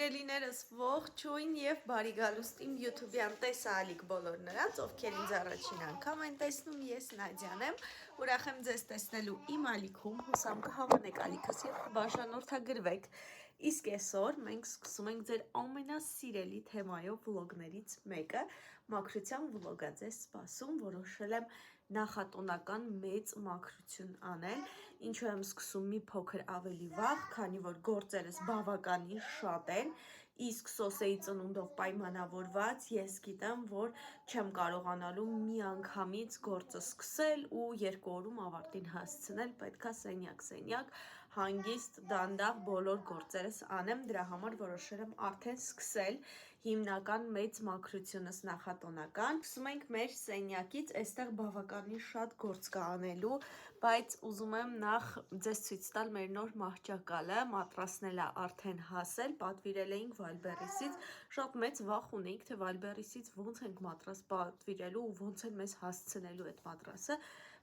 Սիրելիներս ողջույն եւ բարի գալուստ իմ YouTube-յան տեսահալիկ բոլոր նրանց, ովքեր ինձ առաջին անգամ են տեսնում, ես Նադյան եմ, ուրախ եմ ձեզ տեսնելու իմ ալիքում, հուսամ կհավանեք ալիքս եւ կբաժանորդագրվեք։ Իսկ այսօր մենք սկսում ենք ձեր ամենասիրելի թեմայով վլոգներից մեկը, մաքրության վլոգ է ձեզ սպասում, որոշել եմ նախատոնական մեծ մաքրություն անել, ինչու եմ սկսում մի փոքր ավելի վաղ, քանի որ գործերս բավականին շատ են, իսկ սոսեի ծնունդով պայմանավորված ես գիտեմ, որ չեմ կարողանալու մի անգամից գործը սկսել ու 2 օրում ավարտին հասցնել, պետքա սենյակ, հանգիստ, դանդաղ բոլոր գործերս անեմ, դրա համար որոշել եմ արդեն սկսել հիմնական մեծ մաքրությունս նախատոնական։ Սկսում ենք մեր սենյակից, այստեղ բավականին շատ գործ կա անելու, բայց ուզում եմ նախ ձեզ ցույց տալ մեր նոր մահճակալը, մատրասն էլ արդեն հասել, պատվիրել էինք Վայլբերիսից, շատ մեծ վախ ունեինք, թե Վայլբերիսից ոնց ենք մատրաս պատվիրելու ու ոնց են մեզ հասցնելու այդ մատրասը,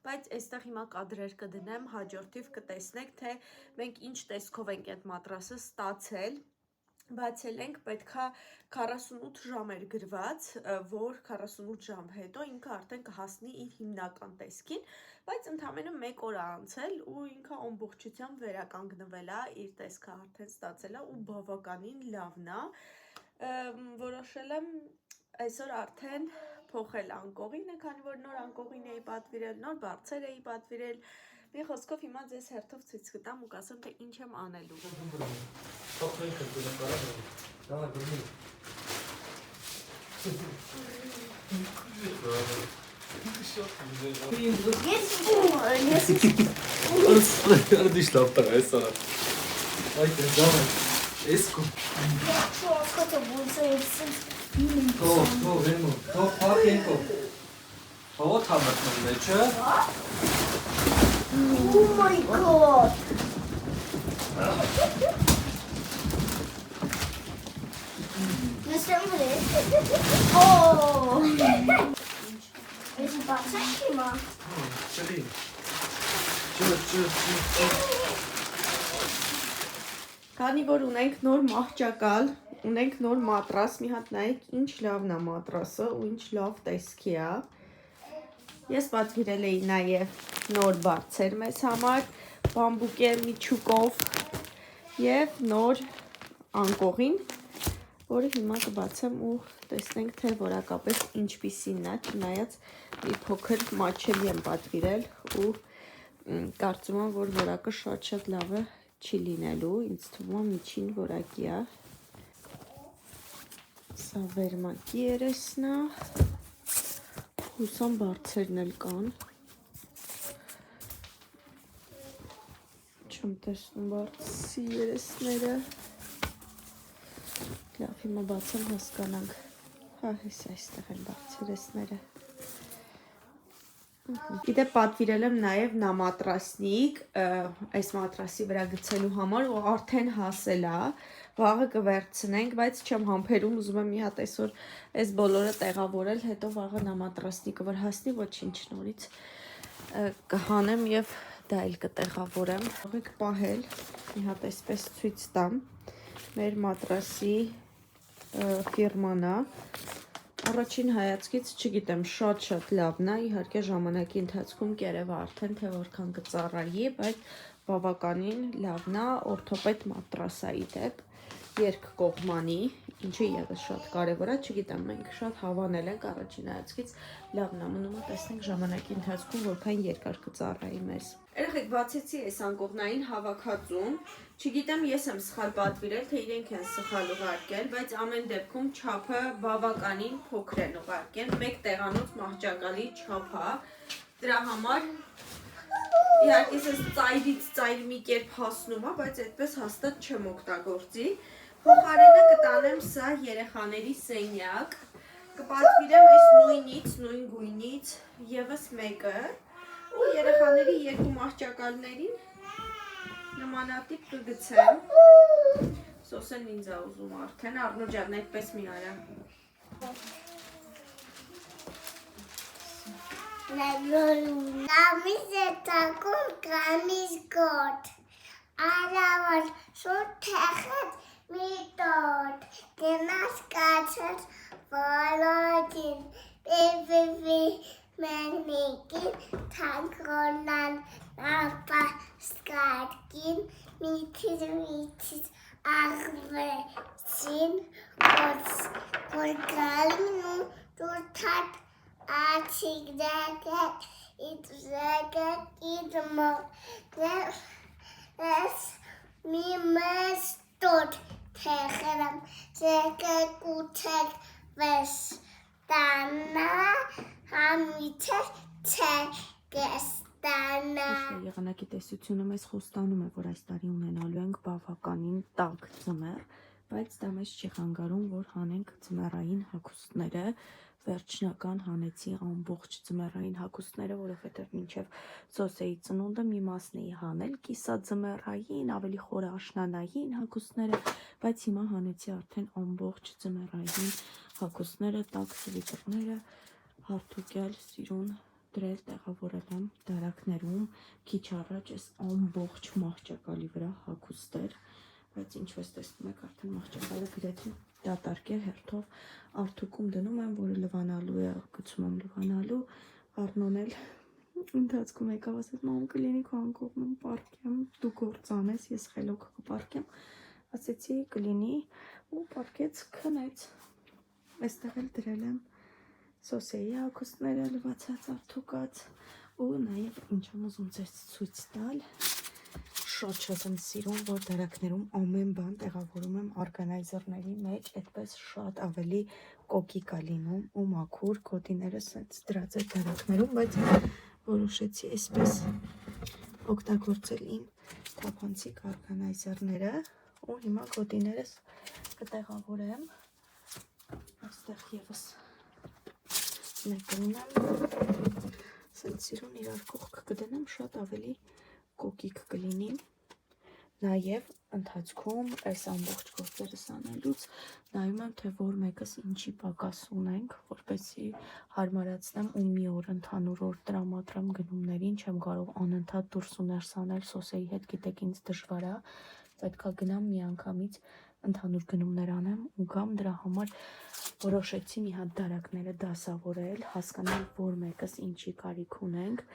բայց այստեղ հիմա կադրեր կդնեմ, հաջորդիվ կտեսնեք, թե մենք ինչ տեսքով ենք այդ մատրասը ստացել։ Բացել ենք, պետքա 48 ժամ էր գրված, որ 48 ժամ հետո ինքը արդեն կհասնի իր հիմնական տեսքին, բայց ընդամենը 1 օր է անցել ու ինքը ամբողջությամբ վերականգնվել է, իր տեսքը արդեն ստացել է ու բավականին լավն է, որոշել եմ այսօր արդեն փոխել անկողինը, քանի որ նոր անկողին էի պատվիրել, նոր բարձեր էի պատվիրել, մի խոսքով հիմա ձեզ հերթով ցույց կտամ ու կասեմ, թե ինչ եմ անելու։ Oh my god! Listen to this. Oh! Is it about Sakima? Քանի որ ունենք նոր մահճակալ, ունենք նոր մատրաս, մի հատ նայեք ինչ լավն է մատրասը ու ինչ լավ տեսքի է։ Ես պատվիրել էի նաև նոր բարձեր մեզ համար, բամբուկե միջուկով և նոր անկողին, որը հիմա կբացեմ ու տեսնենք, թե որակապես ինչպիսին է, չնայած մի փոքր մատչելի եմ պատվիրել ու կարծում եմ, որ որակը շատ լավը չի լինելու, ինձ թվում է միջին որակի է, սա վերմակի երեսն է, հուսամ բարձերն էլ կան, չեմ տեսնում բարձի երեսները, լավ հիմա բացեմ հասկանանք, հա հես այստեղ են բարձ երեսները, գիտե պատվիրել եմ նաև նամատրասնիկ, այս մատրասի վրա գցելու համար ու արդեն հասել է, վաղը կվերցնենք, բայց չեմ համբերում, ուզում եմ մի հատ այսօր այս բոլորը տեղավորել, հետո վաղը նամատրասնիկը որ հասնի, ոչինչ նորից կհանեմ և դա էլ կտեղավորեմ, ողեք պահել, մի հատ այսպես ցույց տամ, մեր մատրասի ֆիրման է, առաջին հայացքից չգիտեմ, շատ լավն է, իհարկե ժամանակի ընթացքում կերևա արդեն, թե որքան կծառայի, բայց բավականին լավն է, օրթոպեդ մատրաս է ի դեպ, երկկողմանի, ինչը ևս շատ կարևոր է, չգիտեմ, մենք շատ հավանել ենք առաջին հայացքից, լավն է, մնում է տեսնենք ժամանակի ընթացքում որքան երկար կծառայի մեզ։ Երեխեք, բացեցի այս անկողնային հավաքածուն, չգիտեմ ես եմ սխալ պատվիրել, թե իրենք են սխալ ուղարկել, բայց ամեն դեպքում չափը բավականին փոքր են ուղարկել, մեկ տեղանոց մահճակալի չափ է, դրա համար իհարկե ես ծայրից ծայր մի կերպ հասնում է, բայց այդպես հաստատ չեմ օգտագործի, փոխարենը կտանեմ սա երեխաների սենյակ, կպատվիրեմ այս նույնից, նույն գույնից ևս մեկը ու երեխաների 2 մահճակալներին նմանատիպ կգցեմ, սոսեն ինձ է ուզում արդեն, Արնո ջան, այդպես մի արա։ Նամիզ է տակում կամիզ գոտ, արավար շուտ թեղեց մի տոտ, Ոսեր վարագին, բևևի մենիկին, թանքրոնան ապասկարկին, միտիր աղվեցին, գորգալին ու դուրթատ ացիգդակը, իդզակը, իդմոդես, մի մեզ տոտ թեղրմ, զեկը կութեր վես տանա, համիթեր չգեստանա։ Եղանակի տեսությունը մեզ խոստանում է, որ այս տարի ունենալու ենք բավականին տաք ձմեռ, բայց դա մեզ չի խանգարում, որ հանենք ձմեռային հագուստները, վերջնական հանեցի ամբողջ ձմեռային հագուստները, որովհետև մինչև Սոսեի ծնունդը մի մասն էի հանել կիսաձմեռային, ավելի խորը աշնանային հագուստները, բայց հիմա հանեցի արդեն ամբողջ ձմեռային հագուստները, տաք սվիթերները, հարթուկյալ սիրուն դրել տեղավորել եմ դարակներում, քիչ առաջ այս ամբողջ մահճակալի վրա հագուստեր, բայց ինչպես տեսնում եք արդեն մահճակալը գրեթե դատարկ է, հերթով արթուկում դնում եմ, որը լվանալու է, գցում եմ լվանալու, Առնոն էլ ընթացքում եկավ ասեց, մամ կլինի քո անկողնում պարկեմ, դու գործ անես, ես խելոք կպարկեմ, ասեցի կլինի ու պարկեց, քնեց, այստեղ էլ դրել եմ Սոսեի հագուստները լվացած արթուկած ու նաև ինչ եմ ուզում ձեզ ցույց տալ, շատ եմ սիրում, որ դարակներում ամեն բան տեղավորում եմ օրգանայզերների մեջ, այդպես շատ ավելի կոկիկ է լինում ու մաքուր, գոտիներս դրած է դարակներում, բայց որոշեցի այսպես օգտագործել իմ թափանցիկ օրգանայզերները ու հիմա գոտիներս կտեղավորեմ, այստեղ ևս մեկը ունեմ, սենց սիրուն իրար կողք կդնեմ, շատ ավելի կոկիկ կլինի, նաև ընթացքում այս ամբողջ գործերս անելուց նայում եմ, թե որ մեկս ինչի պակաս ունենք, որպեսզի հարմարացնեմ ու մի օր ընդհանուր օր տրամադրեմ գնումներին, չեմ կարող անընդհատ դուրս ու ներս անել Սոսեի հետ, գիտեք ինձ դժվար է, պետք է գնամ միանգամից ընդհանուր գնումներ անեմ ու գամ, դրա համար որոշեցի մի հատ դարակները դասավորել, հասկանալ, որ մեկս ինչի կարիք ունենք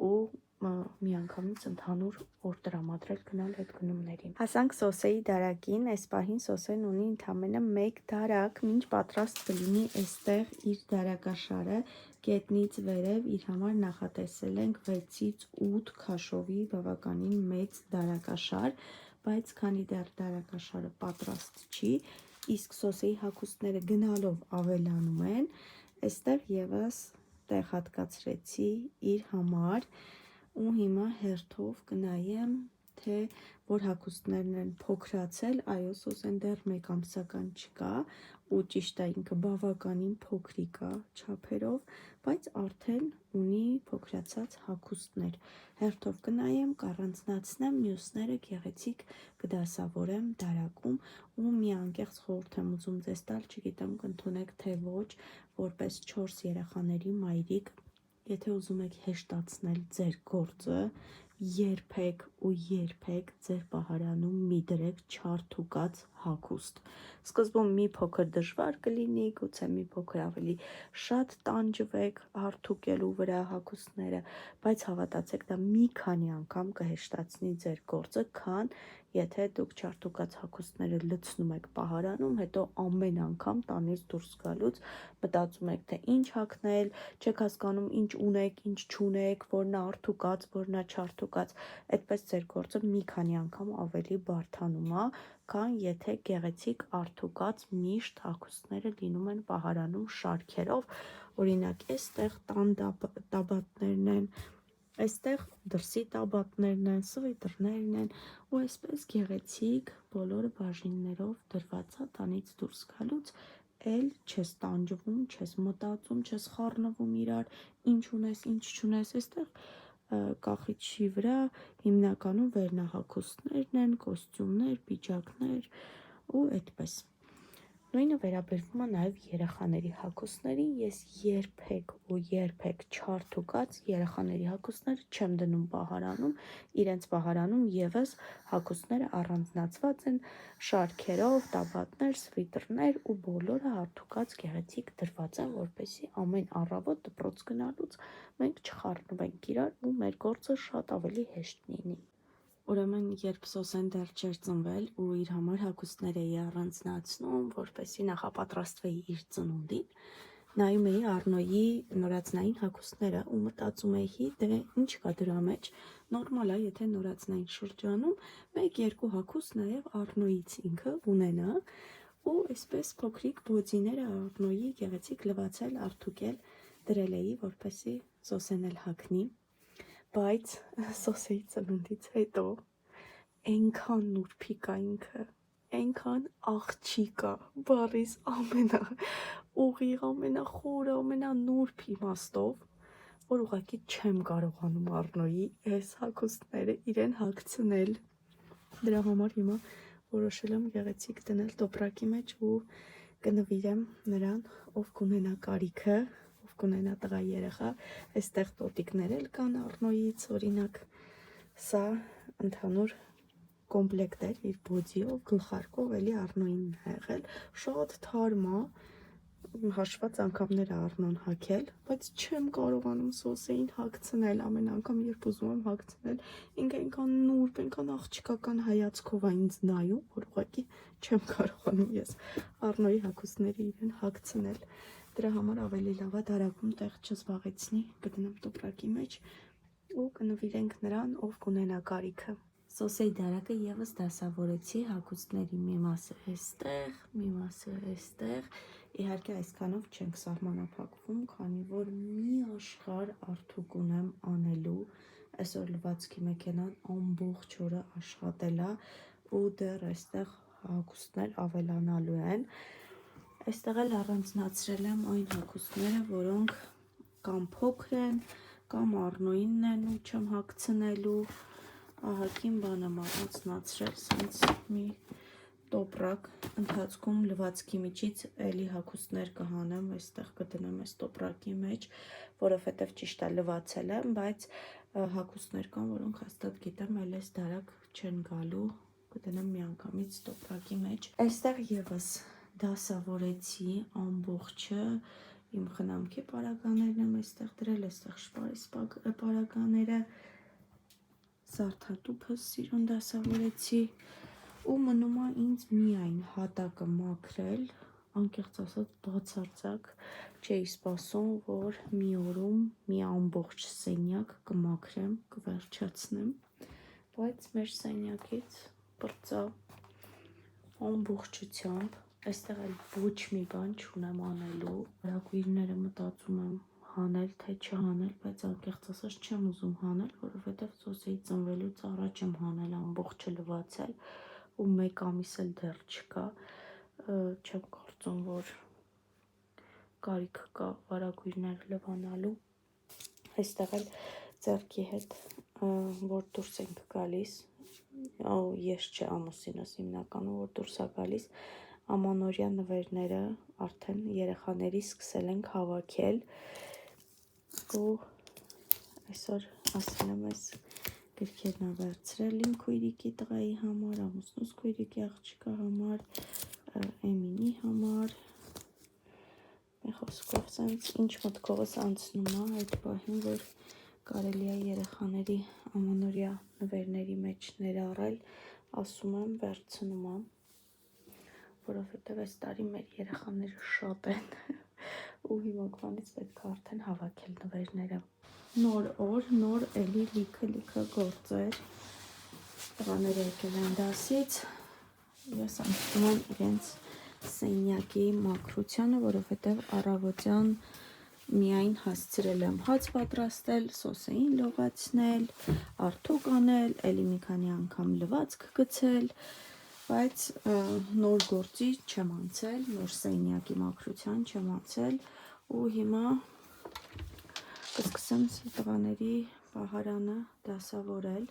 ու միանգամից ընդհանուր օր տրամադրել գնալ այդ գնումներին։ Հասանք Սոսեի դարակին, այս պահին Սոսեն ունի ընդամենը մեկ դարակ, մինչ պատրաստ կլինի այստեղ իր դարակաշարը, գետնից վերև իր համար նախատեսել ենք 6-ից 8 քաշովի բավականին մեծ դարակաշար, բայց քանի դեռ դարակաշարը պատրաստ չի, իսկ Սոսեի հագուստները գնալով ավելանում են, այստեղ ևս տեղ հատկացրեցի իր համար ու հիմա հերթով կնայեմ, թե որ հագուստներն են փոքրացել, այո Սոսեն դեռ մեկ ամսական չկա ու ճիշտ է ինքը բավականին փոքրիկ է չափերով, բայց արդեն ունի փոքրացած հագուստներ, հերթով կնայեմ, կառանձնացնեմ, մյուսները գեղեցիկ կդասավորեմ դարակում ու մի անկեղծ խորհուրդ եմ ուզում ձեզ տալ, չգիտեմ կընդունեք թե ոչ, որպես 4 երեխաների մայրիկ, եթե ուզում եք հեշտացնել ձեր գործը, երբեք ու երբեք ձեր պահարանում մի դրեք չարթուկած հագուստ, սկզբում մի փոքր դժվար կլինի, գուցե մի փոքր ավելի շատ տանջվեք հարթուկելու վրա հագուստները, բայց հավատացեք դա մի քանի անգամ կհեշտացնի ձեր գործը, քան եթե դուք չարթուկած հագուստները լցնում եք պահարանում, հետո ամեն անգամ տանից դուրս գալուց մտածում եք, թե ինչ հագնել, չեք հասկանում ինչ ունեք, ինչ չունեք, որն է արթուկած, որն է չարթուկած, այդպես ձեր գործը մի քանի անգամ ավելի բարդանում է, քան եթե գեղեցիկ արթուկած միշտ հագուստները լինում են պահարանում շարքերով, օրինակ այստեղ տան տաբատներն են, այստեղ դրսի տաբատներն են, սվիթերներն են ու այսպես գեղեցիկ բոլորը բաժիններով դրված է տանից դուրս գալուց էլ չես տանջվում, չես մտածում, չես խառնվում իրար, ինչ ունես, ինչ չունես, այստեղ կախիչի վրա հիմնականում վերնահագուստներն են, կոստյումներ, պիջակներ ու այդպես։ Նույնը վերաբերվում է նաև երեխաների հագուստներին։ Ես երբեք չարթուկած երեխաների հագուստները չեմ դնում պահարանում, իրենց պահարանում եւս հագուստները առանձնացված են շարքերով, տաբատներ, սվիտրներ ու բոլորը հարթուկած գեղեցիկ դրված են, որպեսզի ամեն առավոտ դպրոց գնալուց մենք չխառնվենք իրար ու մեր գործը շատ ավելի հեշտ լինի։ Ուրեմն, երբ Սոսեն դեռ չէր ծնվել ու իր համար հագուստներ էի առանձնացնում, որպեսզի նախապատրաստվեի իր ծնունդին, նայում էի Առնոյի նորածնային հագուստները ու մտածում էի, դե ինչ կա դրա մեջ, նորմալ է, եթե նորածնային շրջանում 1-2 հագուստ նաև Առնոյից ինքը ունենա ու այսպես փոքրիկ բոձիները Առնոյի գեղեցիկ լվացել, արթուկել դրել էի, որպեսզի Սոսեն էլ հագնի։ Բայց Սոսեի ծնունդից հետո այնքան նուրբիկ ա ինքը, այնքան աղջիկա, բառիս ամենաուղիղ, ամենախորը, ամենանուրբ իմաստով, որ ուղղակի չեմ կարողանում Առնոյի այս հագուստները իրեն հագցնել։ Դրա համար հիմա որոշել եմ գեղեցիկ դնել տոպրակի մեջ ու կնվիրեմ նրան, ով կունենա կարիքը, կունենա տղա երեխա, այստեղ տոտիկներ էլ կան Առնոյից, օրինակ, սա ընդհանուր կոմպլեկտ էր իր բոձիով, գլխարկով, էլի Առնոյին է եղել, շատ թարմ է, հաշված անգամներ է Առնոն հագել, բայց չեմ կարողանում Սոսեին հագցնել, ամեն անգամ երբ ուզում եմ հագցնել, ինքը այնքան նուրբ, այնքան աղջիկական հայացքով է ինձ նայում, որ ուղղակի չեմ կարողանում ես Առնոյի հագուստները իրեն հագցնել։ Դրա համար ավելի լավ է դարակում տեղ չզբաղեցնի, կդնեմ տոպրակի մեջ ու կնվիրենք նրան, ով կունենա կարիքը։ Սոսեի դարակը եւս դասավորեցի, հագուստների մի մասը էստեղ, մի մասը էստեղ։ Իհարկե այսքանով չենք սահմանափակվում, քանի որ մի աշխարհ արթուկ ունեմ անելու։ Այսօր լվացքի մեքենան ամբողջ օրը աշխատել է ու դեռ այստեղ հագուստներ ավելանալու են։ Այստեղ էլ առանձնացրել եմ այն հագուստները, որոնք կամ փոքր են, կամ Առնոյինն են ու չեմ հագցնելու։ Ահագին բան եմ առանձնացրել, սենց մի տոպրակ, ընթացքում լվացքի միջից էլի հագուստներ կհանեմ, այստեղ կդնեմ այս տոպրակի մեջ, որովհետև ճիշտ է լվացել եմ, բայց հագուստներ կան, որոնք հաստատ գիտեմ, այլ այս դարակ չեն գալու, կդնեմ միանգամից տոպրակի մեջ։ Այստեղ եւս դասավորեցի ամբողջը, իմ խնամքի պարագաներն եմ այստեղ դրել, այստեղ շպարիս պարագաները, զարդատուփս սիրուն դասավորեցի ու մնում է ինձ միայն հատակը մաքրել, անկեղծ ասած բացարձակ չէի սպասում, որ մի օրում մի ամբողջ սենյակ կմաքրեմ, կվերջացնեմ, բայց մեր սենյակից պրծա ամբողջությամբ։ Այստեղ էլ ոչ մի բան չունեմ անելու, հրակույրները մտածում եմ հանել, թե չհանել, բայց անկեղծ ասած չեմ ուզում հանել, որովհետև Սոսեի ծնվելուց առաջ եմ հանել ամբողջը լվացել ու 1 ամիս էլ դեռ չկա, չեմ կարծում, որ կարիք կա վարագույրներ լվանալու։ Այստեղ էլ ձեռքի հետ, որ դուրս ենք գալիս, ես չէ ամուսինս հիմնականում, որ դուրս է գալիս, ամանորյա նվերները արդեն երեխաների սկսել ենք հավաքել ու այսօր ասել եմ այս գրքերն վերցրել իմ քույրիկի տղայի համար, ամուսնուս քույրիկի աղջիկա համար, Էմինի համար, մի խոսքով սենց ինչ մտքովս անցնում է այդ պահին, որ կարելի է երեխաների ամանորյա նվերների մեջ ներառել, ասում եմ վերցնում եմ, որովհետև այս տարի մեր երեխաները շատ են ու հիմակվանից պետք է արդեն հավաքել նվերները։ Նոր օր, նոր էլի լիքը գործեր, տղաները եկել են դասից, ես անցնում եմ իրենց սենյակի մաքրությանը, որովհետև առավոտյան միայն հասցրել եմ հաց պատրաստել, Սոսեին լողացնել, արթուկ անել, էլի մի քանի անգամ լվացք գցել, բայց նոր գործի չեմ անցել, նոր սենյակի մաքրության չեմ անցել ու հիմա կսկսեմ տղաների պահարանը դասավորել,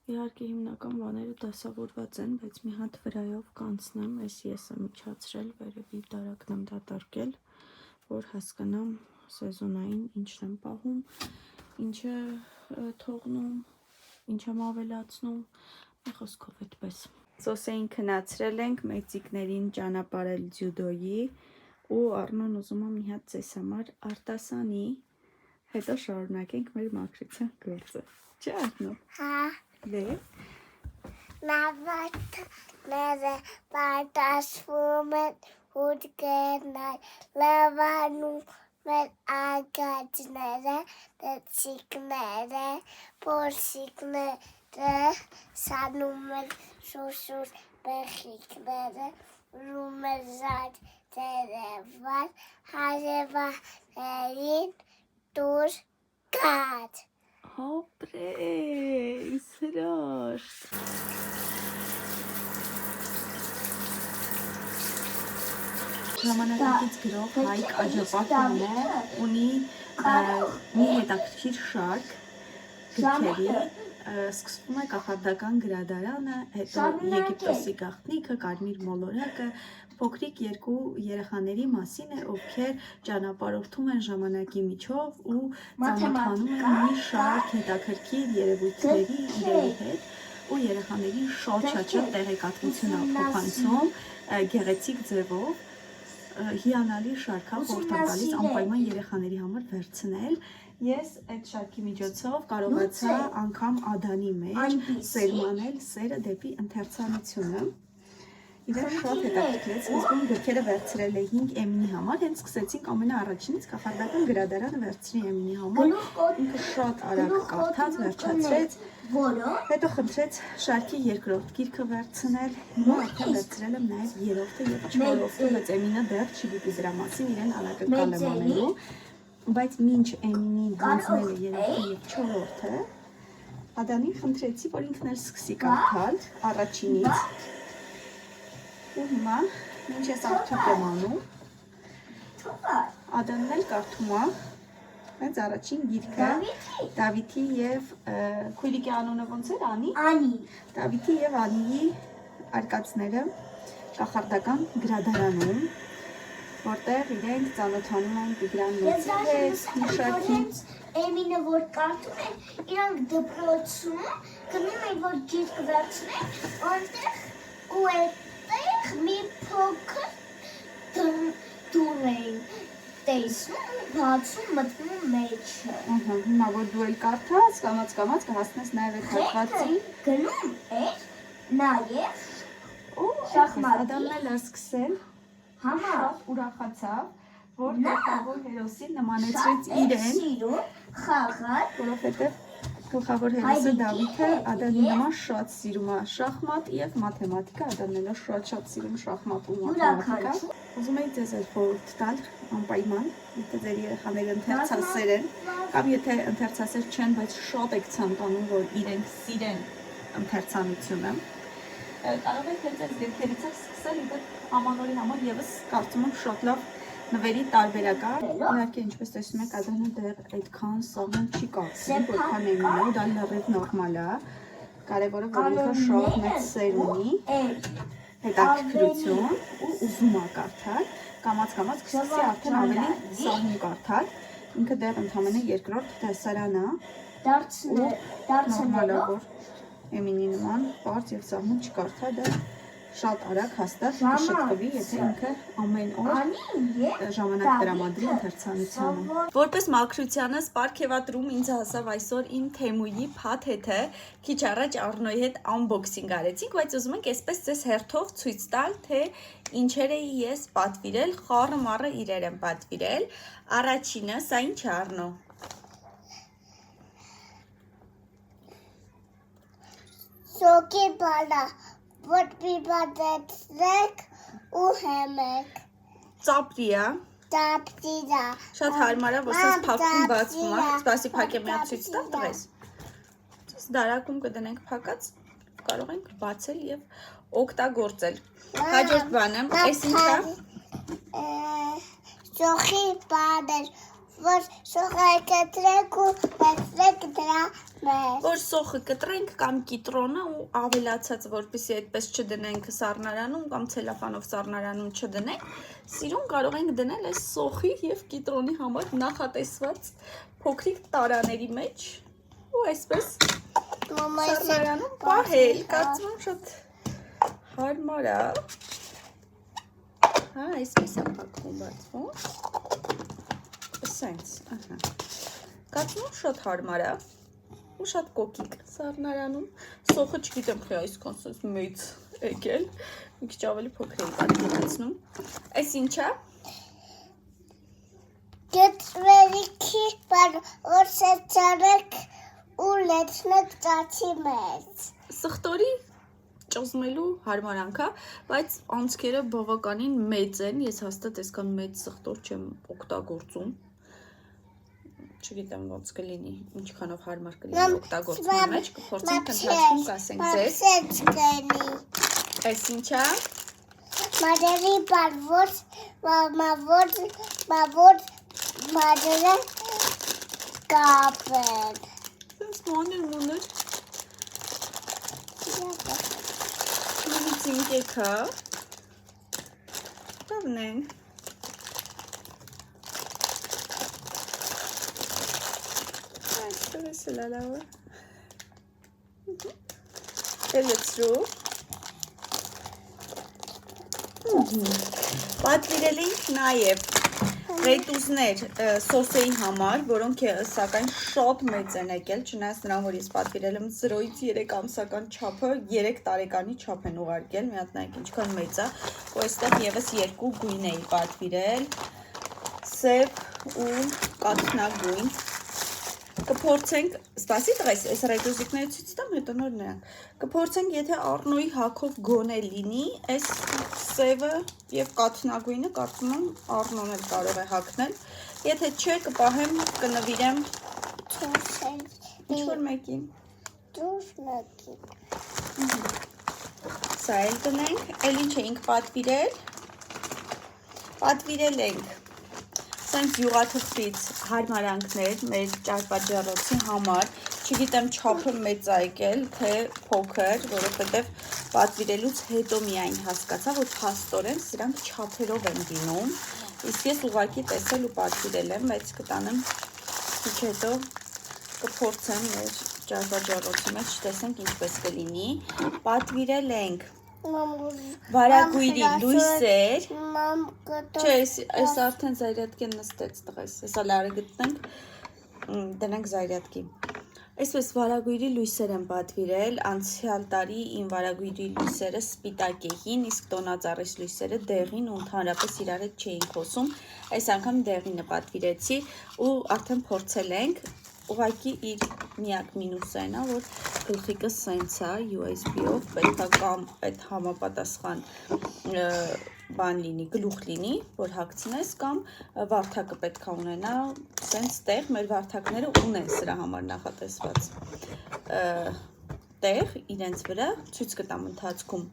Իհարկե հիմնական բաները դասավորված են, բայց մի հատ վրայով կանցնեմ, ես եմ իջացրել, վերևի տարակն եմ դատարկել, որ հասկանամ սեզոնային ինչն եմ պահում, ինչը թողնում, ինչ եմ ավելացնում, մի խոսքով այդպես։ Սոսեին քնացրել ենք, մեծիկներին ճանապարհել ձյուդոյի ու Առնոն ուզում է մի հատ ձեզ համար արտասանի, հետո շարունակենք մեր մաքրության գործը։ Չէ՞ Առնո։ Հա։ Դե։ Նավակները պատասվում են ուտկերներ, լավանում են ագածները, դեցիկները, պորսիկները, սանում են շուշուր բեղիկները, ուրում են զատ տերևար, հարևաներին դուր կատ։ Հոպրեյ, սրաշտ։ Ժամանակից գրող Հայկ Աջապատյանն է, ունի մի հետաքրքիր շարք գրքերի, սկսվում է կախարդական գրադարանը, հետո Եգիպտոսի գաղտնիքը, Կարմիր մոլորակը, փոքրիկ երկու երեխաների մասին է, ովքեր ճանապարհորդում են ժամանակի միջով ու ծանոթանում են մի շարք հետաքրքիր երևույթների իրերի հետ ու երեխաներին շոտ տեղեկատվություն փոխանցում գեղեցիկ ձևով, հիանալի շարքա խորհուրդ տալիս անպայման երեխաների համար վերցնել։ Ես այդ շարքի միջոցով կարողացա անգամ Ադանի մեջ սերմանել սերը դեպի ընթերցանությունը։ Իրեն շատ հետաքրքրեց, սկզբում գրքերը վերցրել էինք Էմինի համար, հենց սկսեցինք ամենաառաջինից կախարդական գրադարանը վերցրի Էմինի համար, ինքը շատ արագ կարդաց, վերջացրեց, հետո խնդրեց շարքի երկրորդ գիրքը վերցնել, հիմա արդեն վերցրել եմ նաև երրորդը և չորրորդը, բայց Էմինը դեռ չգիտի դրա մասին, իրեն անակնկալ եմ անելու, բայց մինչ Էմինին հանձնել է երրորդը և չորրորդը, Ադանին խնդրեցի, որ ինքն էլ սկսի կարդալ առաջինից։ Ու հիմա, ինչ ես արդյոք եմ անում, Ադանն էլ կարդում է, հենց առաջին գիրքը, Դավիթի և քույրիկի անունը ոնց էր, Անի? Անի։ Դավիթի և Անիի արկածները կախարդական գրադարանում, որտեղ իրենք ծանոթանում են Տիգրան Մեծի հետ, մի շարքի։ Էմինը որ կարդում են, իրանք դպրոցում գնում են, որ գիրք վերցնեն, այնտեղ ու այդտեղ մի փոքր դուռ էին տեսնում ու բացում մտնում մեջը։ Հիմա որ դու էլ կարդաս, կամաց կհասնես նաև այդ հատվածին։ Գնում էր նաև շախմատի։ Ադամն էլ է սկսել, համար շատ ուրախացավ, որ գլխավոր հերոսին նմանեցրեց իրեն, խաղալ, որովհետև գլխավոր հերոսը Դավիթը Ադամի նման շատ սիրում է շախմատ և մաթեմատիկա, Ադամն էլ շատ սիրում շախմատ ու մաթեմատիկա։ Ուզում էի ձեզ էլ խորհուրդ տալ անպայման, եթե ձեր երեխաները ընթերցասեր են, կամ եթե ընթերցասեր չեն, բայց շատ եք ցանկանում, որ իրենք սիրեն ընթերցանությունը, կարող եք հենց այս գրքերից սկսել, իդեպ ամանորի համար ևս կարծում եմ շատ լավ նվերի տարբերակ է։ Իհարկե, ինչպես տեսնում եք, Ադանը դեռ այդքան սահման չի կարծում, որքան Էմինը, դա լրիվ նորմալ է։ Կարևորը որ ինքը շատ մեծ սեր ունի, հետաքրքրություն ու ուզում է կարդալ, կամաց կսկսի արդեն ավելի սահուն կարդալ։ Ինքը դեռ ընդամենը երկրորդ դասարան է, նորմալ է, որ Էմինի նման պարզ և սահուն չկարդա, դա շատ արագ հաստատ կշտկվի, եթե ինքը ամեն օր ժամանակ տրամադրի ընթերցանությանը։ Որպես մաքրությանս պարգևատրում ինձ հասավ այսօր իմ Թեմուի փաթեթը, քիչ առաջ Առնոյի հետ անբոքսինգ արեցինք, բայց ուզում ենք այսպես ձեզ հերթով ցույց տալ, թե ինչեր էի ես պատվիրել, խառը մառը իրեր եմ պատվիրել։ Առաջինը, սա ինչ է Առնո։ Սոկի բալա, որ պիպատեցրեք ու հեմեք։ Ծապրի է։ Ծապրիրա։ Շատ հարմար է, որ սենց փակվում բացվում է, սպասի փակեմ միակ ցույց տալ տղես։ Սենց դարակում կդնենք փակած, կարող ենք բացել և օգտագործել։ Հաջորդ բանը, այս ինչ է։ Սոխի բաներ, որ սոխայքետրեք ու վերցրեք դրա որ սոխը կտրենք կամ կիտրոնը ու ավելացած, որպեսզի այդպես չդնենք սառնարանում կամ ցելոֆանով սառնարանում չդնենք, սիրուն կարող ենք դնել այս սոխի եւ կիտրոնի համար նախատեսված փոքրիկ տարաների մեջ ու այսպես սառնարանում պահել, կարծում եմ շատ հարմար է։ Հա, այսպես է փակվում բացվում։ Սենց, ահա։ Կարծում եմ շատ հարմար է։ Ու շատ կոկիկ սառնարանում, սոխը չգիտեմ խի այսքան սենց մեծ եկել, մի քիչ ավելի փոքր էի պատկերացնում, այս ինչ է? Գետվերիքի բար որսեցարեք ու լեցնեք ծացի մեծ։ Սխտորի ճզմելու հարմարանք է, բայց անցքերը բավականին մեծ են, ես հաստատ այսքան մեծ սխտոր չեմ օգտագործում։ Չգիտեմ ոնց կլինի, ինչքանով հարմար կլինի օգտագործման մեջ, կփորձենք ընթացքում կասենք ձեզ։ Այս ինչ է։ Մադերի բարվոց, մադերը կապեն։ Սենց մոներ։ Նույնից ինքեքա։ Տավնենք։ Լալավը Տելեցրու պատվիրել ենք նաև ռեյտուզներ սոսեի համար, որոնք սակայն շատ մեծ են եկել, չնայած նրան, որ ես պատվիրել եմ 0-ից 3 ամսական չափը 3 տարեկանի չափ են ուղարկել, մի հատ նայեք ինչքան մեծ է, ու այստեղ եւս 2 գույն էի պատվիրել, սև ու կաթնագույն։ Կփորձենք, սպասի տղես, այս ռեյտուզիկները ցույց տամ, հետո նոր նրանք։ Կփորձենք, եթե Առնոյի հագով գոնե լինի, այս սևը եւ կաթնագույնը կարծում եմ Առնոն էլ կարող է հագնել։ Եթե չէ, կպահեմ, կնվիրեմ ինչ-որ մեկի։ Դուս մեկի։ Սա էլ դնենք, էլ ինչ էինք պատվիրել։ Պատվիրել ենք սենց յուղաթղթից հարմարանքներ մեր ճարպաճառոցի համար, չգիտեմ չափը մեծ է եկել, թե փոքր, որովհետև պատվիրելուց հետո միայն հասկացա, որ փաստորեն սրանք չափերով են դինում, իսկ ես ուղղակի տեսել ու պատվիրել եմ, բայց կտանեմ քիչ հետո կփորձեմ մեր ճարպաճառոցի մեջ, տեսենք ինչպես կլինի, պատվիրել ենք վարագույրի լույսեր, չէ, այս արդեն զայրատկեն նստեց տղես, հեսա լարը գտնենք, դնենք զայրատկի, այսպես վարագույրի լույսեր եմ պատվիրել, անցյալ տարի իմ վարագույրի լույսերը սպիտակ էին, իսկ տոնածառիս լույսերը դեղին ու ընդհանրապես իրար հետ չէին խոսում, այս անգամ դեղինը պատվիրեցի ու արդեն փորձել ենք, ուղղակի իր միակ մինուսը այն է, որ գլխիկը սենց է USB-ով, պետք է կամ այդ համապատասխան բան լինի, գլուխ լինի, որ հագցնես, կամ վարդակը պետք է ունենա, սենց տեղ, մեր վարդակները ունեն սրա համար նախատեսված տեղ, իրենց վրա, ցույց կտամ ընթացքում,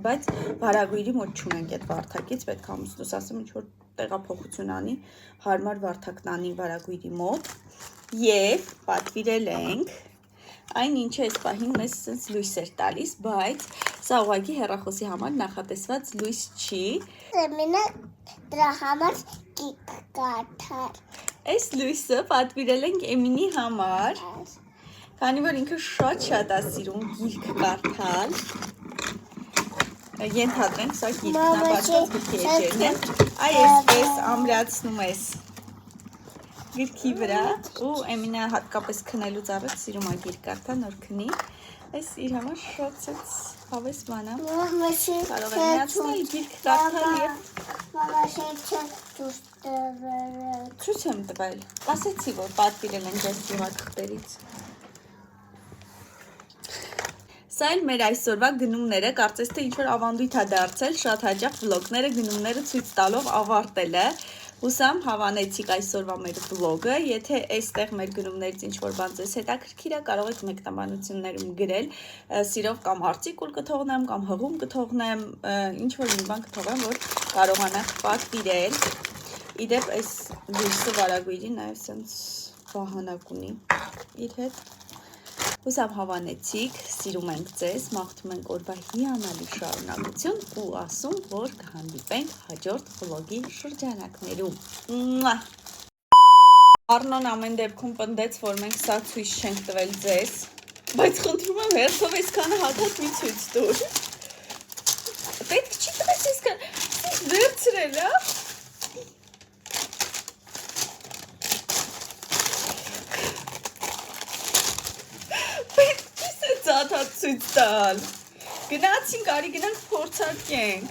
բայց վարագույրի մոտ չունենք այդ վարդակից, պետք է ամուսնուս ասեմ, ինչ-որ տեղափոխություն անի, հարմար վարդակն անի վարագույրի մոտ, և պատվիրել ենք, այն ինչ է այս պահին մեզ սենց լույս էր տալիս, բայց սա ուղղակի հեռախոսի համար նախատեսված լույս չի։ Սեմինը դրա համար գիրք կարդալ։ Այս լույսը պատվիրել ենք Էմինի համար, քանի որ ինքը շատ է սիրում գիրք կարդալ։ Ենթադրենք սա գիրքն է, բացված գրքի էջերն են, այ այսպես ամրացնում ես գրքի վրա ու Էմինը հատկապես քնելուց առաջ սիրում է գիրք կարդալ, նոր քնի, այս իր համար շատ ցած հավես բան է, կարող է միացնել գիրք կարդալ և ցույց եմ տվել, ասեցի, որ պատվիրել ենք այս յուղաթղթերից։ Սա էլ մեր այսօրվա գնումները, կարծես թե ինչ-որ ավանդույթ է դարձել, շատ հաճախ վլոգները գնումները ցույց տալով ավարտելը, հուսամ հավանեցիք այսօրվա մեր վլոգը, եթե այստեղ մեր գնումներից ինչ-որ բան ձեզ հետաքրքիր է, կարող եք մեկնաբանություններում գրել, սիրով կամ արծիքուլ կթողնեմ, կամ հղում կթողնեմ, ինչ-որ մի բան կթողեմ, որ կարողանաք պատվիրել, իդեպ այս լույսը վարագույրի նաև սենց վահանակ ունի իր հետ, Հուսամ հավանեցիք, սիրում ենք ձեզ, մաղթում ենք օրվա հիանալի շարունակություն ու ասում, որ կհանդիպենք հաջորդ վլոգի շրջանակներում։ Արնոն ամեն դեպքում պնդեց, որ մենք սա ցույց չենք տվել ձեզ, բայց խնդրում եմ հերթով այսքանը հատած մի ցույց տուր։ Պետք չի տվես այսքան, վերցրել, հա։ Պետք չի սենց հատած ցույց տալ։ Գնացինք, արի գնանք փորձարկենք։